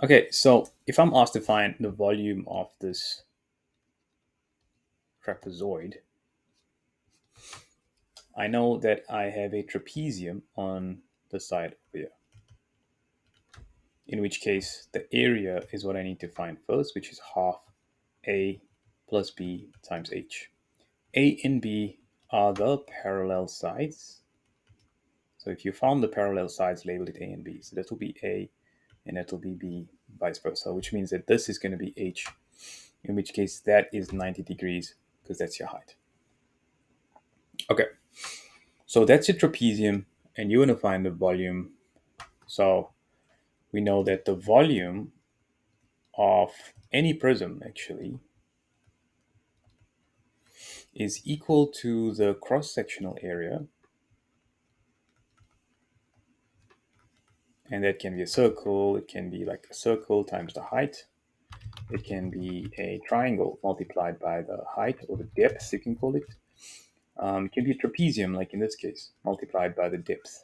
Okay, so if I'm asked to find the volume of this trapezoid, I know that I have a trapezium on the side over here, in which case the area is what I need to find first, which is half A plus B times H. A and B are the parallel sides. So if you found the parallel sides, label it A and B. So that will be A and that will be B, vice versa, which means that this is going to be H, in which case that is 90 degrees because that's your height. Okay, so that's your trapezium, and you want to find the volume. So we know that the volume of any prism actually is equal to the cross-sectional area, and that can be a circle, it can be like a circle times the height, it can be a triangle multiplied by the height or the depth, you can call it. It can be a trapezium, like in this case, multiplied by the depth.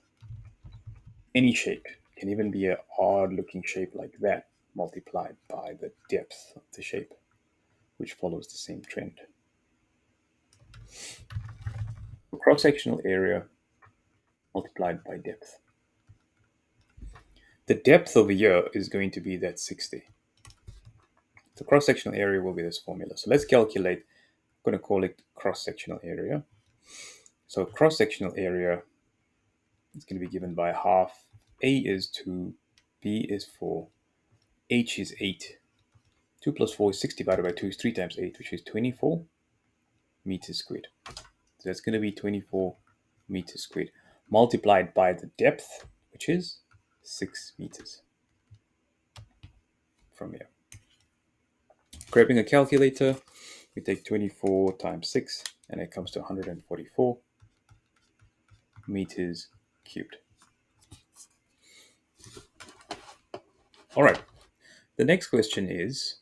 Any shape, it can even be an odd looking shape like that, multiplied by the depth of the shape, which follows the same trend. Cross-sectional area multiplied by depth. The depth over here is going to be that 60. The cross-sectional area will be this formula. So let's calculate. I'm going to call it cross-sectional area. So cross-sectional area is going to be given by half. A is 2, B is 4, H is 8. 2 plus 4 is 6 divided by 2 is 3 times 8, which is 24 meters squared. So that's going to be 24 meters squared multiplied by the depth, which is 6 meters from here. Grabbing a calculator, we take 24 times 6, and it comes to 144 meters cubed. All right. The next question is,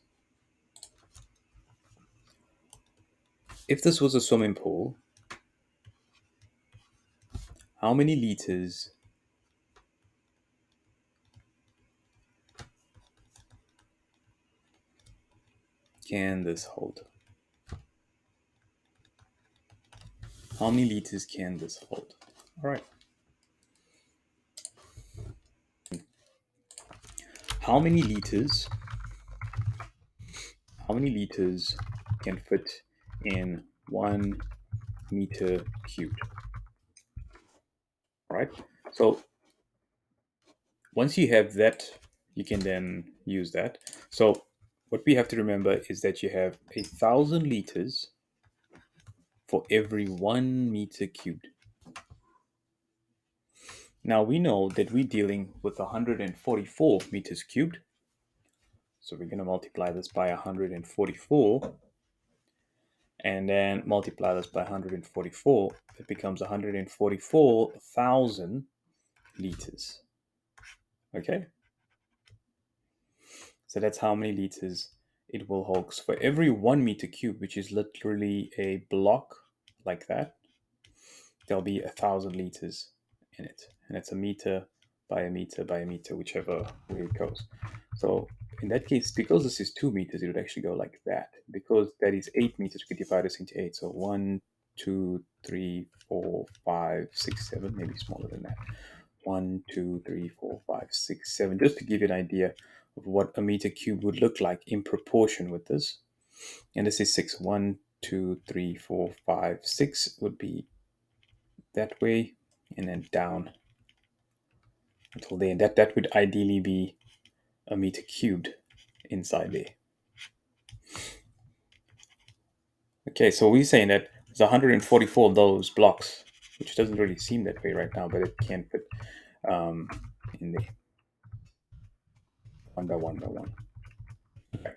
if this was a swimming pool, how many liters can this hold? How many liters can this hold? All right. How many liters? How many liters can fit in 1 meter cubed? All right. So once you have that, you can then use that. So what we have to remember is that you have 1,000 liters for every 1 meter cubed. Now we know that we're dealing with 144 meters cubed. So we're going to multiply this by 144 and then multiply this by 144. It becomes 144,000 liters. Okay? So that's how many liters it will hold. So for every 1 meter cube, which is literally a block like that, there'll be 1,000 liters in it. And it's a meter by a meter by a meter, whichever way it goes. So in that case, because this is 2 meters, it would actually go like that. Because that is 8 meters, we could divide this into 8. So 1, 2, 3, 4, 5, 6, 7, maybe smaller than that. 1, 2, 3, 4, 5, 6, 7, just to give you an idea of what a meter cube would look like in proportion with this. And this is 6. 1, 2, 3, 4, 5, 6 would be that way, and then down until there. That would ideally be a meter cubed inside there. Okay, so we're saying that there's 144 of those blocks, which doesn't really seem that way right now, but it can fit in there, one by one by one. Okay.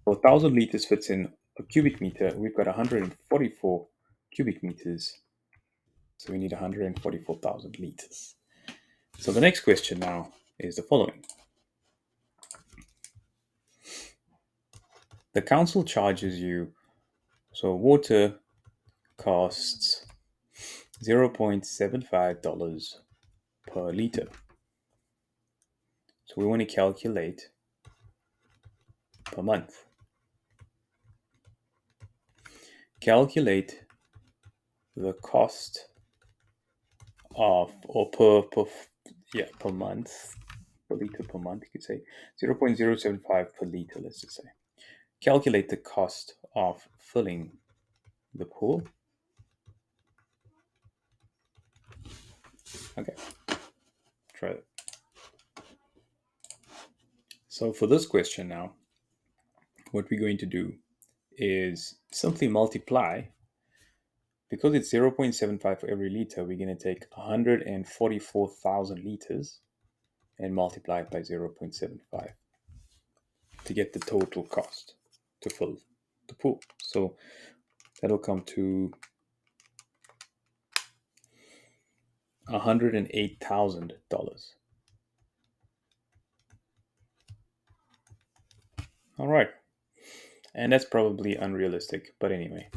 So 1,000 liters fits in a cubic meter. We've got 144 cubic meters, so we need 144,000 liters. So the next question now is the following. The council charges you, so water costs $0.75 per liter. So we want to calculate per month. Calculate the cost of, or per month, per liter per month, you could say 0.075 per liter, let's just say. Calculate the cost of filling the pool. Okay, try it. So for this question now, what we're going to do is simply multiply. Because it's 0.75 for every liter, we're going to take 144,000 liters and multiply it by 0.75 to get the total cost to fill the pool. So that'll come to $108,000. All right. And that's probably unrealistic, but anyway.